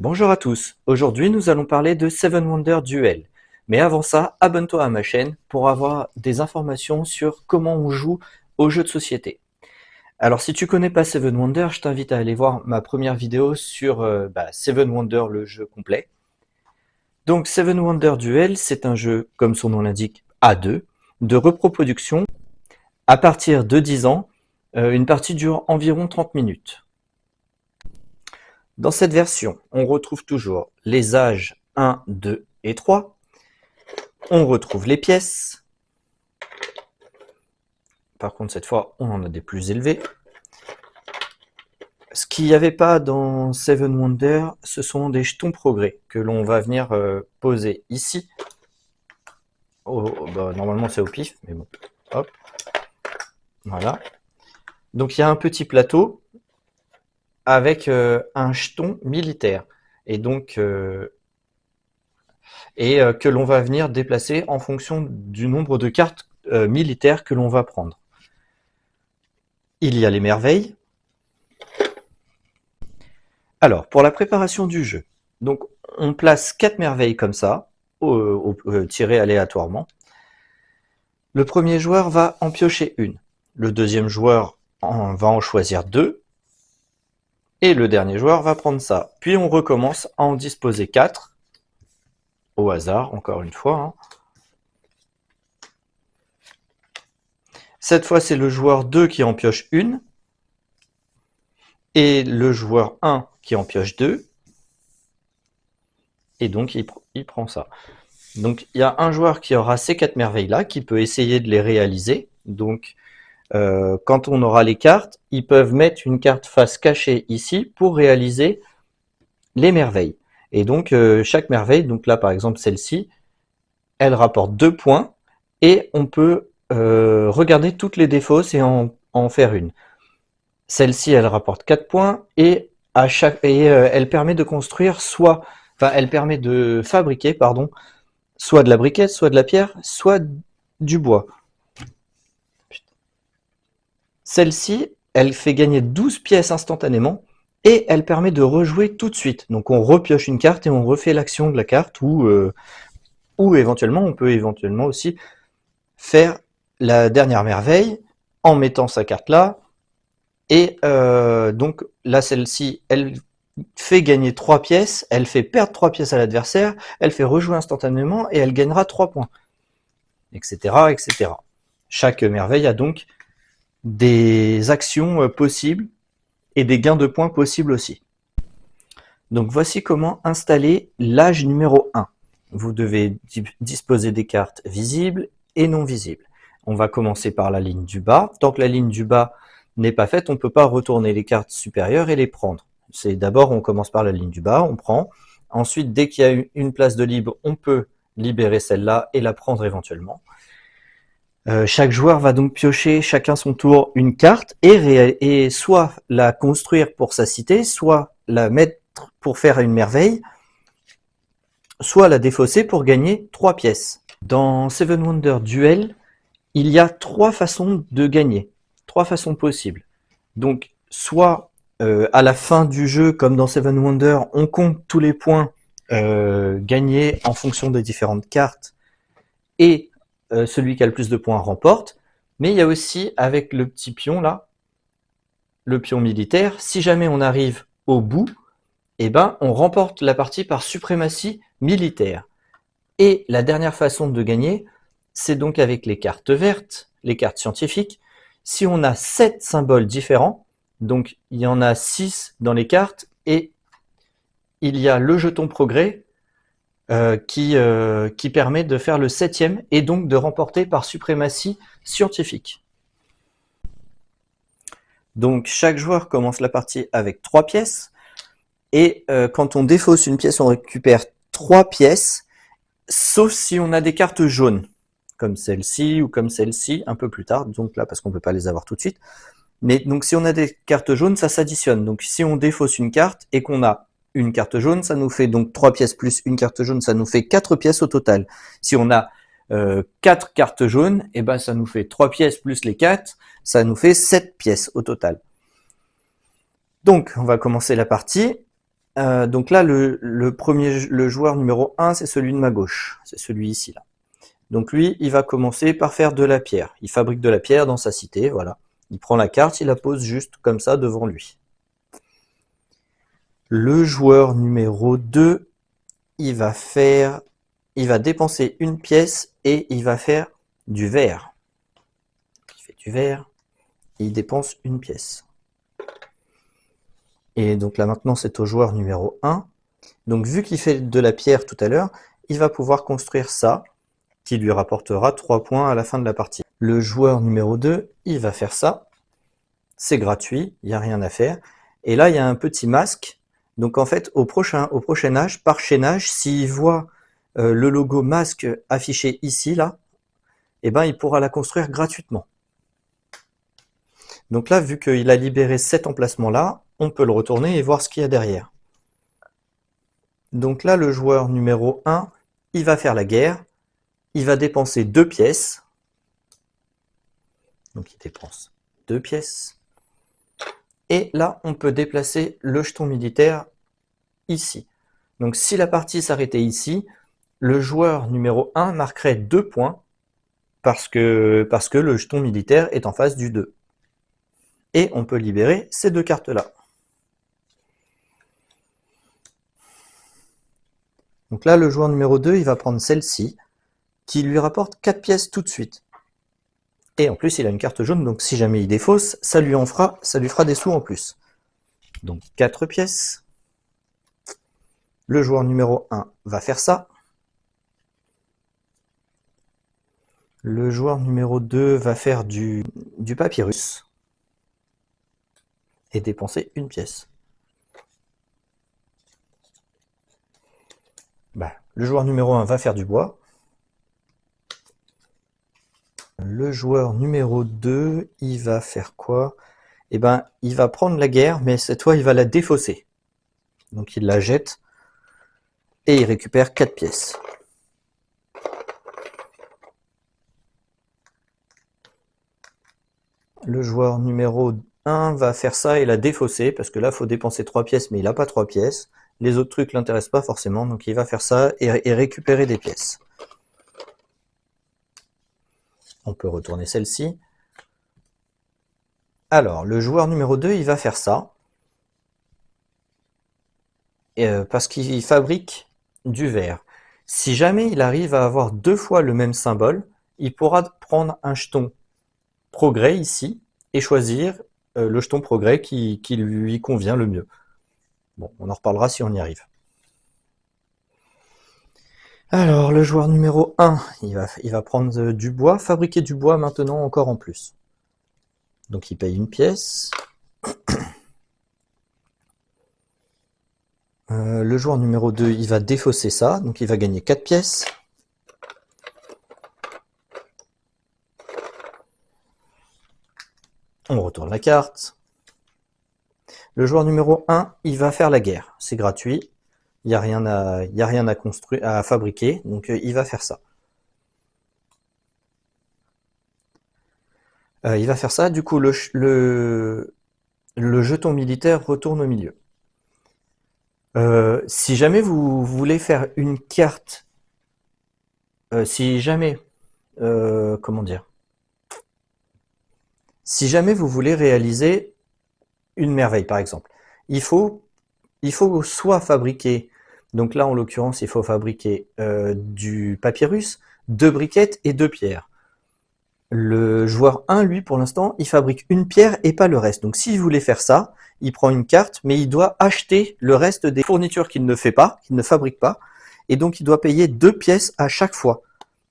Bonjour à tous, aujourd'hui nous allons parler de Seven Wonders Duel. Mais avant ça, abonne-toi à ma chaîne pour avoir des informations sur comment on joue aux jeux de société. Alors si tu connais pas Seven Wonders, je t'invite à aller voir ma première vidéo sur Seven Wonders, le jeu complet. Donc Seven Wonders Duel, c'est un jeu, comme son nom l'indique, à deux, de reproduction. À partir de 10 ans, une partie dure environ 30 minutes. Dans cette version, on retrouve toujours les âges 1, 2 et 3. On retrouve les pièces. Par contre, cette fois, on en a des plus élevés. Ce qu'il n'y avait pas dans Seven Wonders, ce sont des jetons progrès que l'on va venir poser ici. Normalement, c'est au pif, mais bon. Hop. Voilà. Donc, il y a un petit plateau avec un jeton militaire. Et donc, que l'on va venir déplacer en fonction du nombre de cartes militaires que l'on va prendre. Il y a les merveilles. Alors, pour la préparation du jeu, donc on place 4 merveilles comme ça, tirées aléatoirement. Le premier joueur va en piocher une. Le deuxième joueur va en choisir 2. Et le dernier joueur va prendre ça. Puis on recommence à en disposer 4. Au hasard, encore une fois. Hein. Cette fois, c'est le joueur 2 qui en pioche une. Et le joueur 1 qui en pioche 2. Et donc, il prend ça. Donc, il y a un joueur qui aura ces 4 merveilles-là, qui peut essayer de les réaliser. Donc, quand on aura les cartes, ils peuvent mettre une carte face cachée ici pour réaliser les merveilles. Et donc, chaque merveille, donc là, par exemple, celle-ci, elle rapporte 2 points. Et on peut regarder toutes les défausses et en faire une. Celle-ci, elle rapporte 4 points. Et elle permet de construire elle permet de fabriquer, soit de la briquette, soit de la pierre, soit du bois. Celle-ci, elle fait gagner 12 pièces instantanément et elle permet de rejouer tout de suite. Donc on repioche une carte et on refait l'action de la carte ou éventuellement, on peut éventuellement aussi faire la dernière merveille en mettant sa carte là. Et donc là, celle-ci, elle fait gagner 3 pièces, elle fait perdre 3 pièces à l'adversaire, elle fait rejouer instantanément et elle gagnera 3 points, etc., etc. Chaque merveille a donc des actions possibles et des gains de points possibles aussi. Donc voici comment installer l'âge numéro 1. Vous devez disposer des cartes visibles et non visibles. On va commencer par la ligne du bas. Tant que la ligne du bas n'est pas faite, on ne peut pas retourner les cartes supérieures et les prendre. C'est d'abord, on commence par la ligne du bas, on prend. Ensuite, dès qu'il y a une place de libre, on peut libérer celle-là et la prendre éventuellement. Chaque joueur va donc piocher chacun son tour une carte et soit la construire pour sa cité, soit la mettre pour faire une merveille, soit la défausser pour gagner 3 pièces. Dans Seven Wonders Duel, il y a 3 façons de gagner, 3 façons possibles. Donc, soit à la fin du jeu, comme dans Seven Wonders, on compte tous les points gagnés en fonction des différentes cartes et celui qui a le plus de points remporte. Mais il y a aussi, avec le petit pion là, le pion militaire, si jamais on arrive au bout, eh ben, on remporte la partie par suprématie militaire. Et la dernière façon de gagner, c'est donc avec les cartes vertes, les cartes scientifiques. Si on a 7 symboles différents, donc il y en a 6 dans les cartes, et il y a le jeton progrès qui permet de faire le 7e et donc de remporter par suprématie scientifique. Donc chaque joueur commence la partie avec 3 pièces, et quand on défausse une pièce, on récupère 3 pièces, sauf si on a des cartes jaunes, comme celle-ci ou comme celle-ci, un peu plus tard, donc là parce qu'on ne peut pas les avoir tout de suite. Mais donc si on a des cartes jaunes, ça s'additionne. Donc si on défausse une carte et qu'on a une carte jaune, ça nous fait donc 3 pièces plus une carte jaune, ça nous fait 4 pièces au total. Si on a 4 cartes jaunes, et ben ça nous fait 3 pièces plus les 4, ça nous fait 7 pièces au total. Donc on va commencer la partie. Donc là, le joueur numéro 1, c'est celui de ma gauche. C'est celui ici, là. Donc lui, il va commencer par faire de la pierre. Il fabrique de la pierre dans sa cité, voilà. Il prend la carte, il la pose juste comme ça devant lui. Le joueur numéro 2, il va dépenser une pièce et il va faire du verre. Il fait du verre et il dépense une pièce. Et donc là maintenant, c'est au joueur numéro 1. Donc vu qu'il fait de la pierre tout à l'heure, il va pouvoir construire ça, qui lui rapportera 3 points à la fin de la partie. Le joueur numéro 2, il va faire ça. C'est gratuit, il n'y a rien à faire. Et là, il y a un petit masque. Donc en fait, au prochain âge, par chaînage, s'il voit le logo masque affiché ici, là, eh ben, il pourra la construire gratuitement. Donc là, vu qu'il a libéré cet emplacement-là, on peut le retourner et voir ce qu'il y a derrière. Donc là, le joueur numéro 1, il va faire la guerre. Il va dépenser 2 pièces. Donc il dépense 2 pièces. Et là, on peut déplacer le jeton militaire ici. Donc si la partie s'arrêtait ici, le joueur numéro 1 marquerait 2 points parce que le jeton militaire est en face du 2. Et on peut libérer ces 2 cartes-là. Donc là, le joueur numéro 2, il va prendre celle-ci, qui lui rapporte 4 pièces tout de suite. Et en plus, il a une carte jaune, donc si jamais il défausse, ça lui fera des sous en plus. Donc 4 pièces. Le joueur numéro 1 va faire ça. Le joueur numéro 2 va faire du papyrus et dépenser une pièce. Le joueur numéro 1 va faire du bois. Le joueur numéro 2, il va faire quoi? Eh ben, il va prendre la guerre, mais cette fois, il va la défausser. Donc il la jette et il récupère 4 pièces. Le joueur numéro 1 va faire ça et la défausser, parce que là, il faut dépenser 3 pièces, mais il n'a pas 3 pièces. Les autres trucs ne l'intéressent pas forcément, donc il va faire ça et récupérer des pièces. On peut retourner celle-ci. Alors, le joueur numéro 2, il va faire ça. Parce qu'il fabrique du verre. Si jamais il arrive à avoir 2 fois le même symbole, il pourra prendre un jeton progrès ici et choisir le jeton progrès qui lui convient le mieux. Bon, on en reparlera si on y arrive. Alors, le joueur numéro 1, il va prendre du bois, fabriquer du bois maintenant encore en plus. Donc il paye une pièce. Le joueur numéro 2, il va défausser ça, donc il va gagner 4 pièces. On retourne la carte. Le joueur numéro 1, il va faire la guerre. C'est gratuit. Il n'y a rien à construire, à fabriquer, donc il va faire ça. Il va faire ça, du coup le jeton militaire retourne au milieu. Si jamais vous voulez faire une carte, si jamais vous voulez réaliser une merveille par exemple, il faut soit fabriquer, donc là en l'occurrence il faut fabriquer du papyrus, 2 briquettes et 2 pierres. Le joueur 1, lui, pour l'instant, il fabrique une pierre et pas le reste. Donc s'il voulait faire ça, il prend une carte, mais il doit acheter le reste des fournitures qu'il ne fait pas, qu'il ne fabrique pas, et donc il doit payer 2 pièces à chaque fois.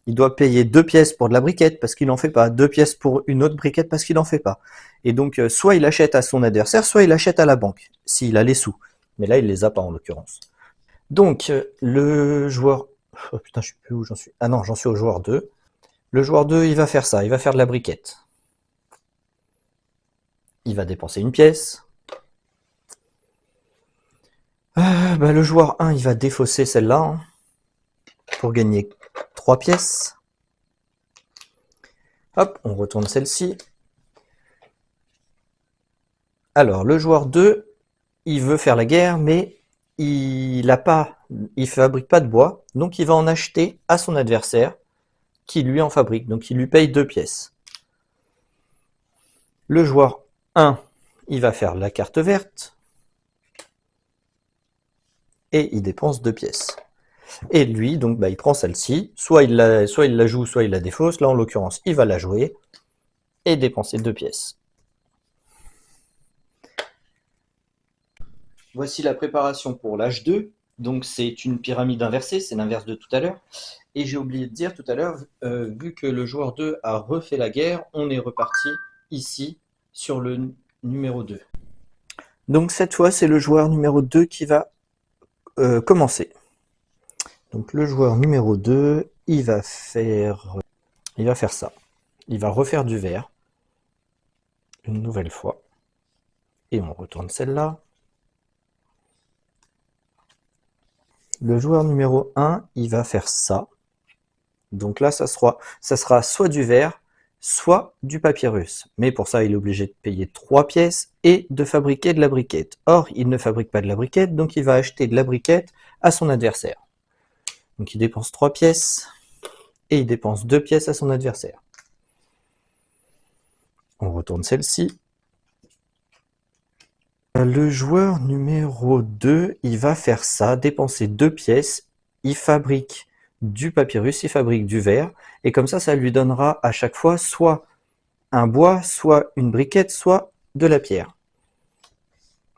Il doit payer 2 pièces pour de la briquette parce qu'il n'en fait pas, 2 pièces pour une autre briquette parce qu'il n'en fait pas. Et donc soit il achète à son adversaire, soit il achète à la banque, s'il a les sous. Mais là, il les a pas en l'occurrence. Donc le joueur... Oh putain, je sais plus où j'en suis. Ah non, j'en suis au joueur 2. Le joueur 2, il va faire ça, il va faire de la briquette. Il va dépenser une pièce. Le joueur 1, il va défausser celle-là hein, pour gagner 3 pièces. Hop, on retourne celle-ci. Alors, le joueur 2, il veut faire la guerre, mais il fabrique pas de bois, donc il va en acheter à son adversaire qui lui en fabrique, donc il lui paye 2 pièces. Le joueur 1, il va faire la carte verte et il dépense 2 pièces. Et lui, donc il prend celle-ci, soit il la joue, soit il la défausse. Là en l'occurrence, il va la jouer et dépenser 2 pièces. Voici la préparation pour l'âge 2. Donc c'est une pyramide inversée, c'est l'inverse de tout à l'heure. Et j'ai oublié de dire tout à l'heure, vu que le joueur 2 a refait la guerre, on est reparti ici sur le numéro 2. Donc cette fois, c'est le joueur numéro 2 qui va commencer. Donc le joueur numéro 2, il va faire ça. Il va refaire du vert une nouvelle fois. Et on retourne celle-là. Le joueur numéro 1, il va faire ça. Donc là, ça sera soit du vert, soit du papyrus. Mais pour ça, il est obligé de payer 3 pièces et de fabriquer de la briquette. Or, il ne fabrique pas de la briquette, donc il va acheter de la briquette à son adversaire. Donc il dépense 3 pièces et il dépense 2 pièces à son adversaire. On retourne celle-ci. Le joueur numéro 2, il va faire ça, dépenser 2 pièces, il fabrique du papyrus, il fabrique du verre, et comme ça lui donnera à chaque fois soit un bois, soit une briquette, soit de la pierre.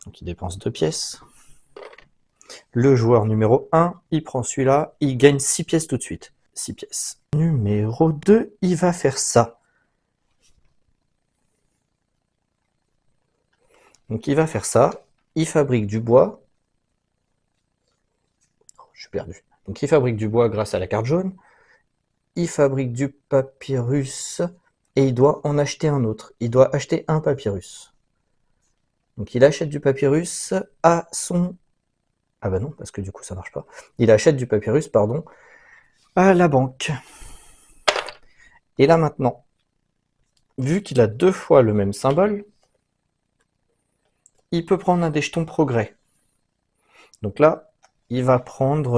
Donc il dépense 2 pièces. Le joueur numéro 1, il prend celui-là, il gagne 6 pièces tout de suite. 6 pièces. Numéro 2, il va faire ça. Donc il va faire ça, il fabrique du bois. Oh, je suis perdu. Donc il fabrique du bois grâce à la carte jaune. Il fabrique du papyrus et il doit en acheter un autre. Il doit acheter un papyrus. Donc il achète du papyrus à son... Ah bah non, parce que du coup ça marche pas. Il achète du papyrus, pardon, à la banque. Et là maintenant, vu qu'il a 2 fois le même symbole, il peut prendre un des jetons progrès. Donc là, il va prendre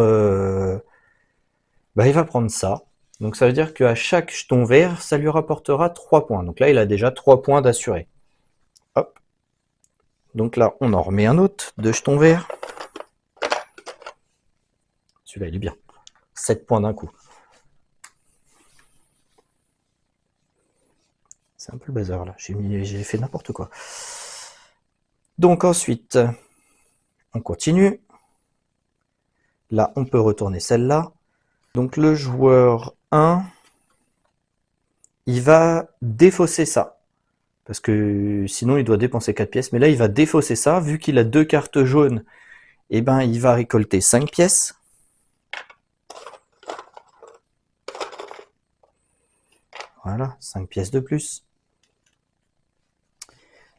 ça. Donc ça veut dire qu'à chaque jeton vert, ça lui rapportera 3 points. Donc là, il a déjà 3 points d'assuré. Hop. Donc là, on en remet un autre de jeton vert. Celui-là, il est bien. 7 points d'un coup. C'est un peu le bazar là. J'ai fait n'importe quoi. Donc ensuite, on continue. Là, on peut retourner celle-là. Donc le joueur 1, il va défausser ça. Parce que sinon, il doit dépenser 4 pièces. Mais là, il va défausser ça. Vu qu'il a 2 cartes jaunes, eh ben, il va récolter 5 pièces. Voilà, 5 pièces de plus.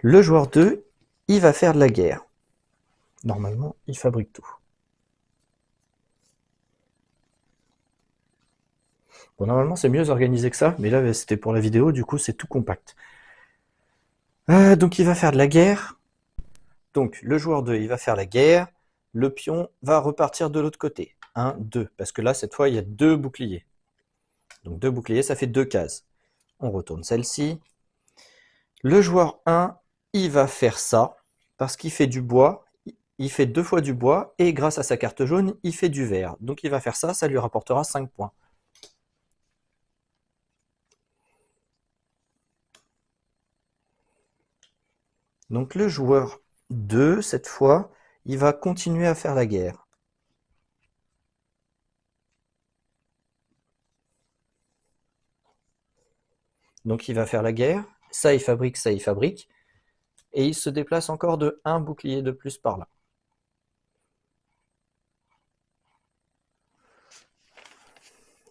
Le joueur 2, il va faire de la guerre. Normalement, il fabrique tout. Bon, normalement, c'est mieux organisé que ça, mais là, c'était pour la vidéo, du coup, c'est tout compact. Donc, il va faire de la guerre. Donc, le joueur 2, il va faire la guerre. Le pion va repartir de l'autre côté. 1, 2. Parce que là, cette fois, il y a 2 boucliers. Donc, 2 boucliers, ça fait 2 cases. On retourne celle-ci. Le joueur 1, il va faire ça. Parce qu'il fait du bois. Il fait 2 fois du bois. Et grâce à sa carte jaune, il fait du vert. Donc, il va faire ça. Ça lui rapportera 5 points. Donc le joueur 2, cette fois, il va continuer à faire la guerre. Donc il va faire la guerre, ça il fabrique, et il se déplace encore de 1 bouclier de plus par là.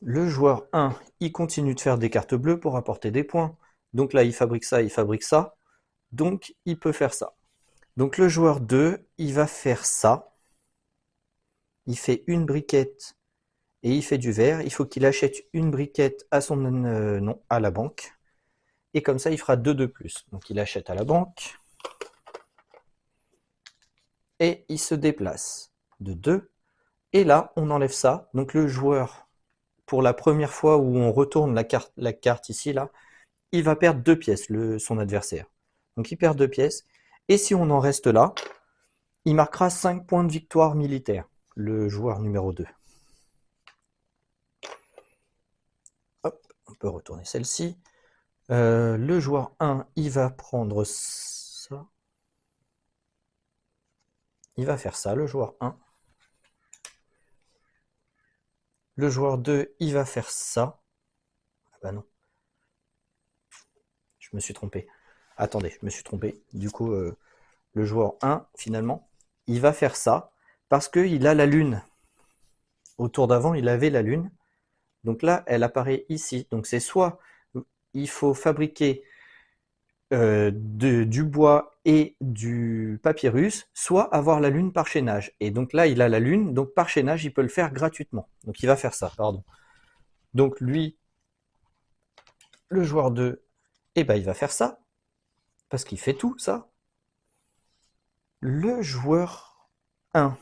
Le joueur 1, il continue de faire des cartes bleues pour apporter des points. Donc là, il fabrique ça, donc il peut faire ça. Donc le joueur 2, il va faire ça. Il fait une briquette et il fait du vert. Il faut qu'il achète une briquette à son nom, à la banque. Et comme ça, il fera 2 de plus. Donc il achète à la banque. Et il se déplace. de 2. Et là, on enlève ça. Donc le joueur, pour la première fois où on retourne la carte ici, là, il va perdre 2 pièces, son adversaire. Donc il perd 2 pièces. Et si on en reste là, il marquera 5 points de victoire militaire, le joueur numéro 2. Hop, on peut retourner celle-ci. Le joueur 1, il va prendre ça. Il va faire ça, le joueur 1. Le joueur 2, il va faire ça. Ah bah non. Je me suis trompé. Attendez, je me suis trompé. Du coup, le joueur 1, finalement, il va faire ça parce qu'il a la lune. Au tour d'avant, il avait la lune. Donc là, elle apparaît ici. Donc c'est soit il faut fabriquer du bois et du papyrus, soit avoir la lune par chaînage. Et donc là, il a la lune, donc par chaînage, il peut le faire gratuitement. Donc il va faire ça, pardon. Donc lui, le joueur 2, eh ben, il va faire ça, parce qu'il fait tout ça. Le joueur 1,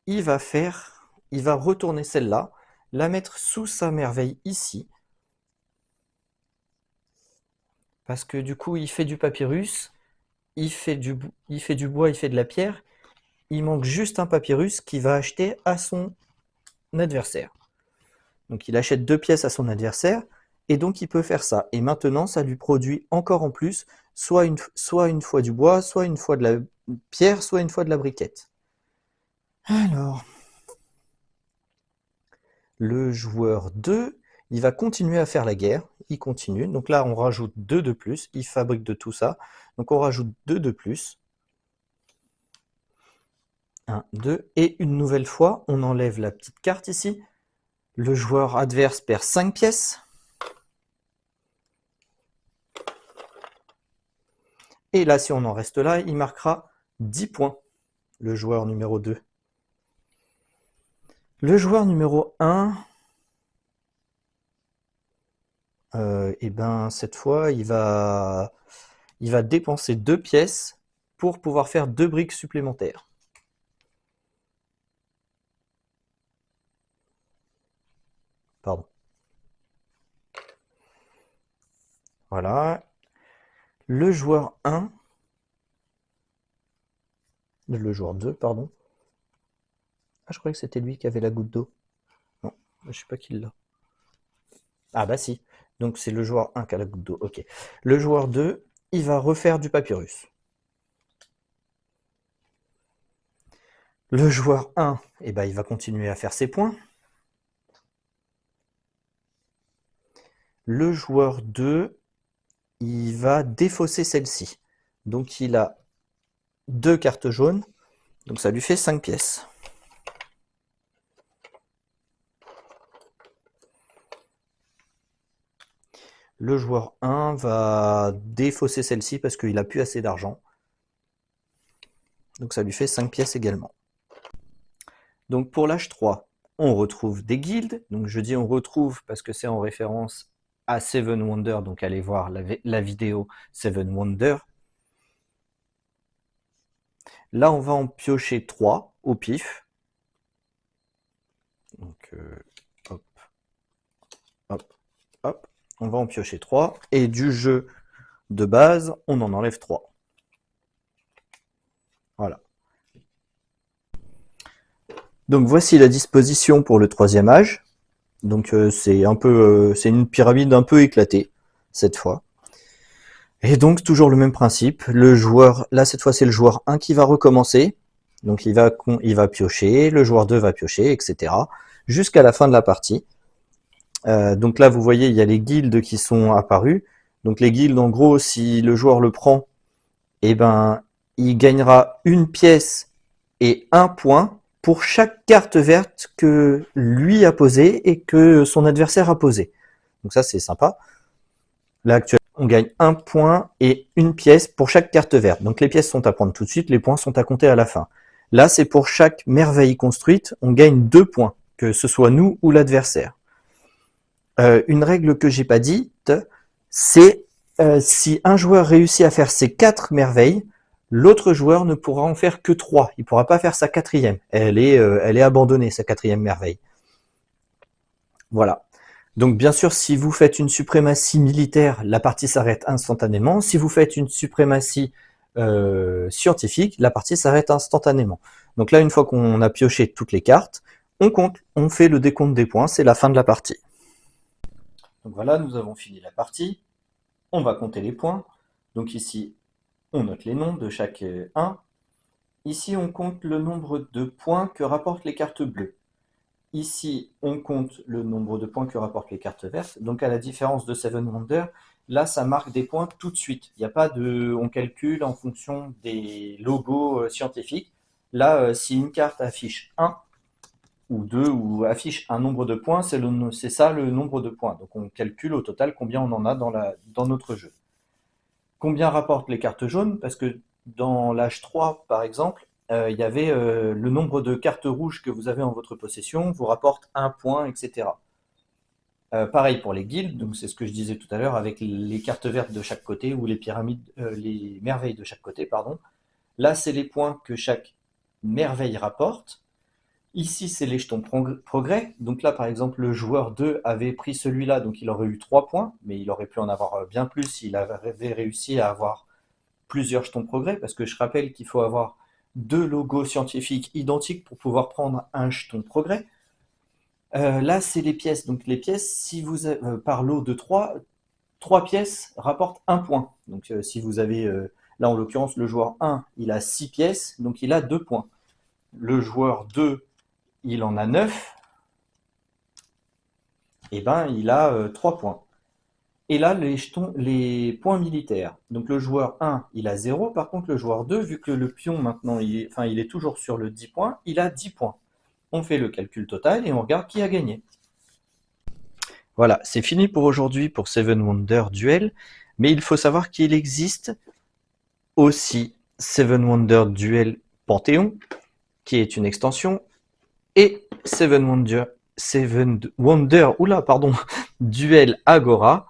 il va retourner celle-là, la mettre sous sa merveille ici, parce que du coup, il fait du papyrus, il fait du bois, il fait de la pierre, il manque juste un papyrus qu'il va acheter à son adversaire. Donc il achète 2 pièces à son adversaire, et donc il peut faire ça. Et maintenant, ça lui produit encore en plus, soit une fois du bois, soit une fois de la pierre, soit une fois de la briquette. Alors, le joueur 2, il va continuer à faire la guerre, il continue. Donc là, on rajoute 2 de plus, il fabrique de tout ça. Donc on rajoute 2 de plus. 1, 2, et une nouvelle fois, on enlève la petite carte ici. Le joueur adverse perd 5 pièces. Et là, si on en reste là, il marquera 10 points, le joueur numéro 2. Le joueur numéro 1, et ben cette fois, il va dépenser 2 pièces pour pouvoir faire 2 briques supplémentaires. Pardon. Voilà. Le joueur 1, le joueur 2, pardon. Ah, je croyais que c'était lui qui avait la goutte d'eau. Non, je sais pas qui l'a. Ah bah si. Donc c'est le joueur 1 qui a la goutte d'eau. Ok. Le joueur 2, il va refaire du papyrus. Le joueur 1, eh ben, il va continuer à faire ses points. Le joueur 2, il va défausser celle-ci. Donc il a 2 cartes jaunes, donc ça lui fait 5 pièces. Le joueur 1 va défausser celle-ci parce qu'il n'a plus assez d'argent. Donc ça lui fait 5 pièces également. Donc pour l'âge 3, on retrouve des guildes. Donc je dis on retrouve parce que c'est en référence à Seven Wonders. Donc allez voir la vidéo Seven Wonders. Là, on va en piocher 3 au pif. Donc, hop, hop, hop. On va en piocher 3. Et du jeu de base, on en enlève 3. Voilà. Donc voici la disposition pour le 3e âge. Donc c'est une pyramide un peu éclatée cette fois. Et donc toujours le même principe. Le joueur, là cette fois c'est le joueur 1 qui va recommencer. Donc il va piocher, le joueur 2 va piocher, etc. Jusqu'à la fin de la partie. Donc là vous voyez il y a les guildes qui sont apparues. Donc les guildes en gros si le joueur le prend, eh ben il gagnera une pièce et 1 point pour chaque carte verte que lui a posée et que son adversaire a posée. Donc ça c'est sympa. Là actuellement on gagne 1 point et 1 pièce pour chaque carte verte. Donc les pièces sont à prendre tout de suite, les points sont à compter à la fin. Là c'est pour chaque merveille construite, on gagne 2 points, que ce soit nous ou l'adversaire. Une règle que j'ai pas dite, c'est si un joueur réussit à faire ses 4 merveilles, L'autre joueur ne pourra en faire que 3. Il ne pourra pas faire sa 4e. Elle est abandonnée, sa 4e merveille. Voilà. Donc bien sûr, si vous faites une suprématie militaire, la partie s'arrête instantanément. Si vous faites une suprématie scientifique, la partie s'arrête instantanément. Donc là, une fois qu'on a pioché toutes les cartes, on compte, on fait le décompte des points, c'est la fin de la partie. Donc voilà, nous avons fini la partie. On va compter les points. Donc ici, on note les noms de chaque 1. Ici, on compte le nombre de points que rapportent les cartes bleues. Ici, on compte le nombre de points que rapportent les cartes vertes. Donc à la différence de Seven Wonders, là, ça marque des points tout de suite. Il n'y a pas de, on calcule en fonction des logos scientifiques. Là, si une carte affiche 1 ou 2 ou affiche un nombre de points, c'est ça le nombre de points. Donc on calcule au total combien on en a dans notre jeu. Combien rapportent les cartes jaunes? Parce que dans l'âge 3, par exemple, il y avait le nombre de cartes rouges que vous avez en votre possession vous rapporte 1 point, etc. Pareil pour les guildes, donc c'est ce que je disais tout à l'heure avec les cartes vertes de chaque côté ou les pyramides, les merveilles de chaque côté, pardon. Là, c'est les points que chaque merveille rapporte. Ici, c'est les jetons progrès. Donc là, par exemple, le joueur 2 avait pris celui-là, donc il aurait eu 3 points, mais il aurait pu en avoir bien plus s'il avait réussi à avoir plusieurs jetons progrès, parce que je rappelle qu'il faut avoir 2 logos scientifiques identiques pour pouvoir prendre un jeton progrès. Là, c'est les pièces. Donc les pièces, si vous avez, par lot de 3 pièces rapportent 1 point. Donc si vous avez, là en l'occurrence, le joueur 1, il a 6 pièces, donc il a 2 points. Le joueur 2, il en a 9, et ben il a 3 points. Et là, les points militaires. Donc le joueur 1, il a 0. Par contre, le joueur 2, vu que le pion maintenant, il est toujours sur le 10 points, il a 10 points. On fait le calcul total et on regarde qui a gagné. Voilà, c'est fini pour aujourd'hui pour Seven Wonders Duel. Mais il faut savoir qu'il existe aussi Seven Wonders Duel Panthéon, qui est une extension, et Seven Wonders, Duel Agora,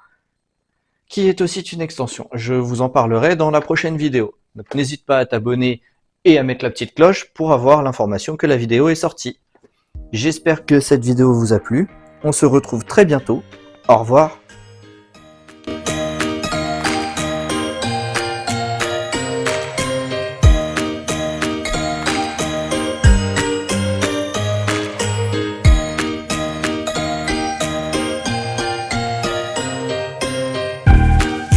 qui est aussi une extension. Je vous en parlerai dans la prochaine vidéo. Donc n'hésite pas à t'abonner et à mettre la petite cloche pour avoir l'information que la vidéo est sortie. J'espère que cette vidéo vous a plu. On se retrouve très bientôt. Au revoir.